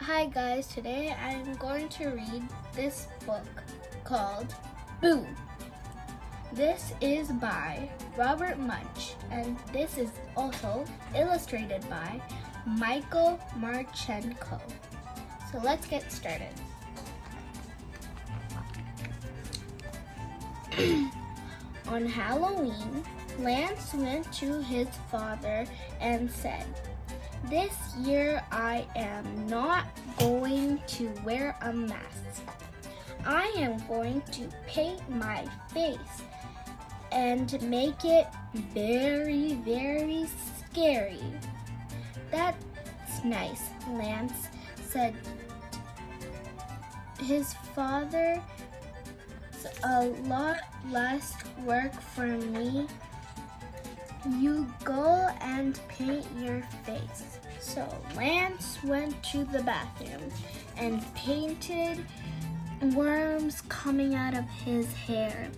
Hi guys, today I'm going to read this book called Boo. This is by Robert Munsch, and this is also illustrated by Michael Marchenko. So let's get started. On Halloween, Lance went to his father and said, "This year I am not going to wear a mask. I am going to paint my face and make it very, very scary." "That's nice," Lance said. His father, "A lot less work for me. You go and paint your face." So Lance went to the bathroom and painted worms coming out of his hair,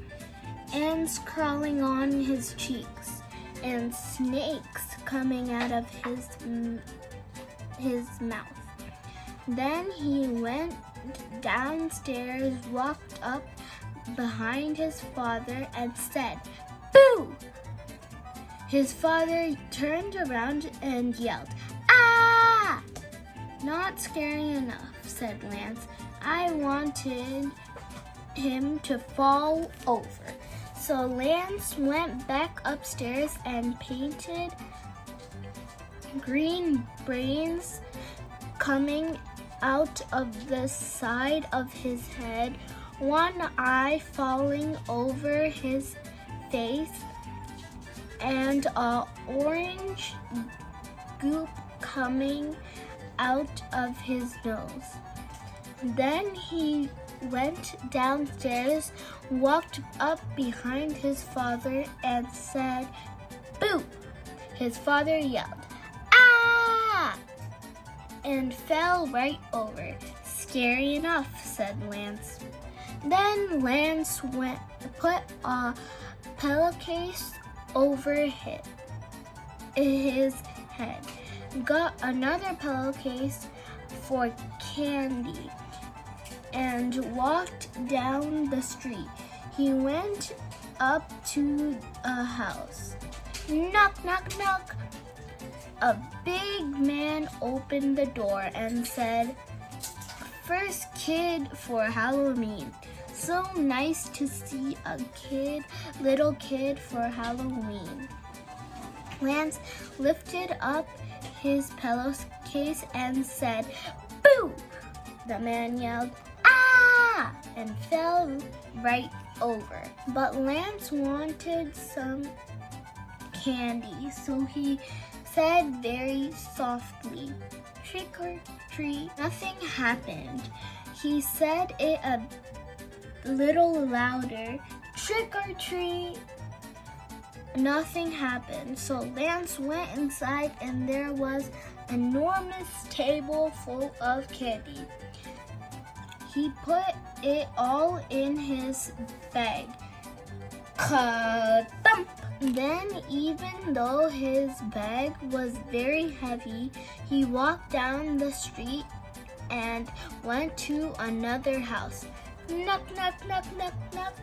ants crawling on his cheeks, and snakes coming out of his mouth. Then he went downstairs, walked up behind his father, and said, "Boo!" His father turned around and yelled, "Ah!" "Not scary enough," said Lance. "I wanted him to fall over." So Lance went back upstairs and painted green brains coming out of the side of his head, one eye falling over his face, and an orange goop coming out of his nose. Then he went downstairs, walked up behind his father, and said, "Boo!" His father yelled, "Ah!" and fell right over. "Scary enough," said Lance. Then Lance put a pillowcase over his head, got another pillowcase for candy, and walked down the street. He went up to a house. Knock, knock, knock. A big man opened the door and said, "First kid for Halloween. So nice to see a little kid for Halloween." Lance lifted up his pillowcase and said, "Boo!" The man yelled, "Ah!" and fell right over. But Lance wanted some candy, so he said very softly, "Trick or treat." Nothing happened. He said it a little louder, "Trick or treat." Nothing happened. So Lance went inside, and there was an enormous table full of candy. He put it all in his bag. Ka-thump! Then, even though his bag was very heavy, he walked down the street and went to another house. Knock, knock, knock, knock, knock.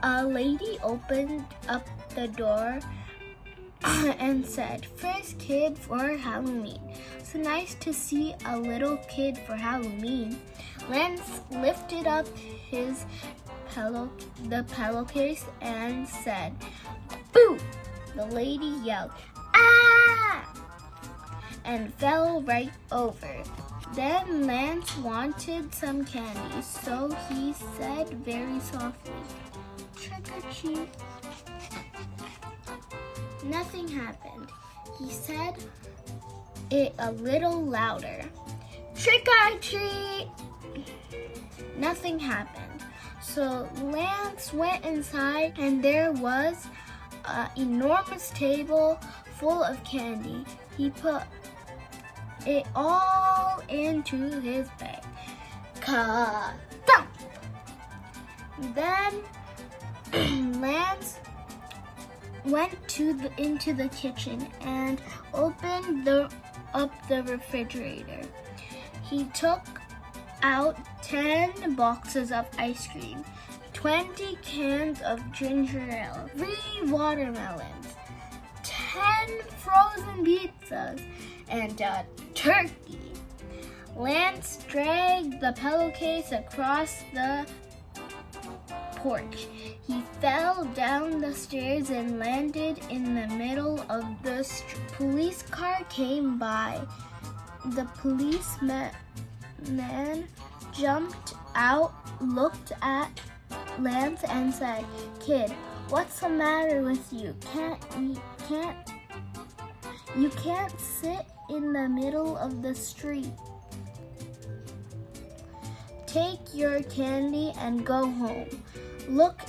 A lady opened up the door and said, "First kid for Halloween. So nice to see a little kid for Halloween." Lance lifted up the pillowcase and said, "Boo!" The lady yelled, "Ah!" and fell right over. Then Lance wanted some candy, so he said very softly, "Trick or treat." Nothing happened. He said it a little louder, "Trick or treat." Nothing happened. So Lance went inside, and there was an enormous table full of candy. He put it all into his bag. Ka-thump! Then Lance went into the kitchen and opened up the refrigerator. He took out 10 boxes of ice cream, 20 cans of ginger ale, 3 watermelons, 10 frozen pizzas, and a turkey. Lance dragged the pillowcase across the porch. He fell down the stairs and landed in the middle of the street. Police car came by. The policeman jumped out, looked at Lance and said, "Kid, what's the matter with you? You can't sit in the middle of the street. Take your candy and go home." "Look,"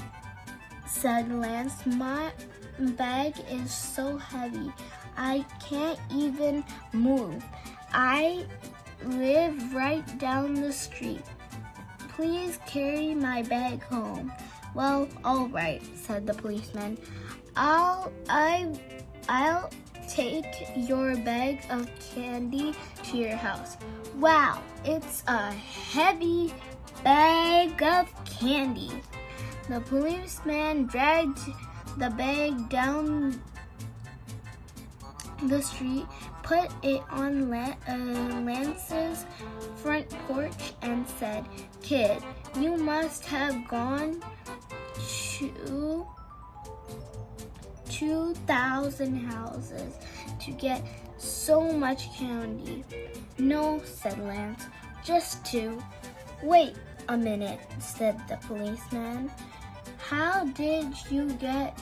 said Lance, "my bag is so heavy. I can't even move. I live right down the street. Please carry my bag home." "Well, all right," said the policeman. I'll take your bag of candy to your house." "Wow, it's a heavy bag of candy." The policeman dragged the bag down the street, put it on Lance's front porch, and said, "Kid, you must have gone to 2,000 houses to get so much candy." "No," said Lance, "just 2. "Wait a minute," said the policeman. "How did you get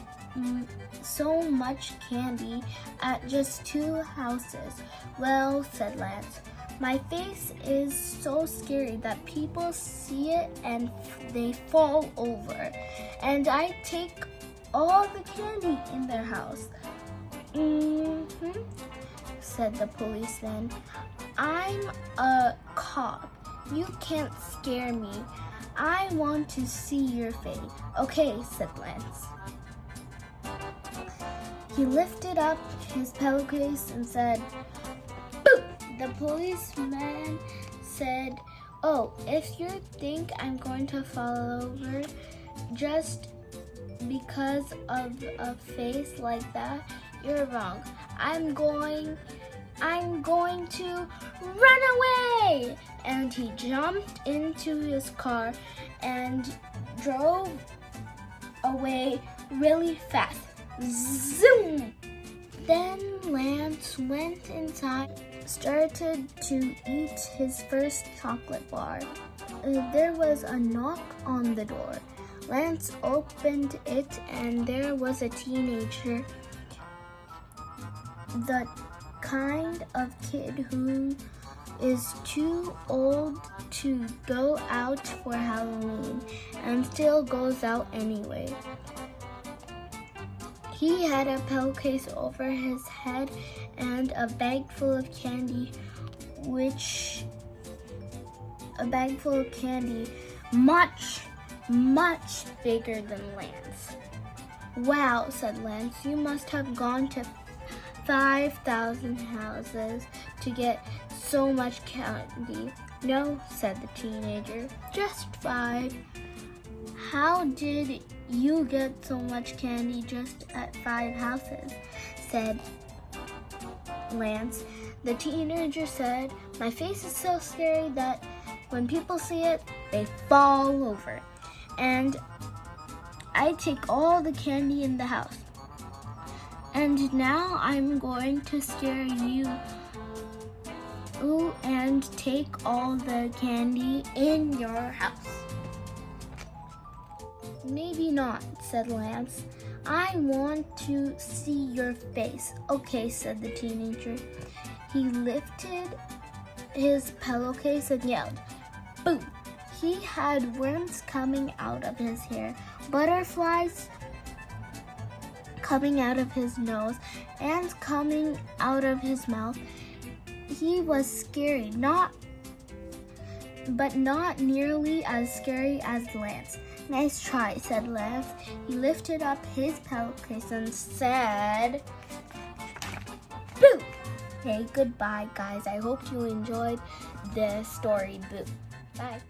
so much candy at just 2 houses?" "Well," said Lance, "my face is so scary that people see it and they fall over, and I take all the candy in their house." "Mm-hmm," said the policeman. "I'm a cop. You can't scare me. I want to see your face." "Okay," said Lance. He lifted up his pillowcase and said, "Boop!" The policeman said, "Oh, if you think I'm going to fall over just because of a face like that, you're wrong. I'm going to run away!" And he jumped into his car and drove away really fast. Zoom! Then Lance went inside, started to eat his first chocolate bar. There was a knock on the door. Lance opened it, and there was a teenager, the kind of kid who is too old to go out for Halloween and still goes out anyway. He had a pillowcase over his head and a bag full of candy, much, much bigger than Lance. "Wow," said Lance, "you must have gone to 5,000 houses to get so much candy." "No," said the teenager, "just 5. "How did you get so much candy just at 5 houses?" said Lance. The teenager said, "My face is so scary that when people see it, they fall over. And I take all the candy in the house. And now I'm going to scare you and take all the candy in your house." "Maybe not," said Lance. "I want to see your face." "Okay," said the teenager. He lifted his pillowcase and yelled, "Boom!" He had worms coming out of his hair, butterflies coming out of his nose, ants coming out of his mouth. He was scary, but not nearly as scary as Lance. "Nice try," said Lance. He lifted up his pillowcase and said, "Boo!" Hey, goodbye, guys. I hope you enjoyed the story book. Bye.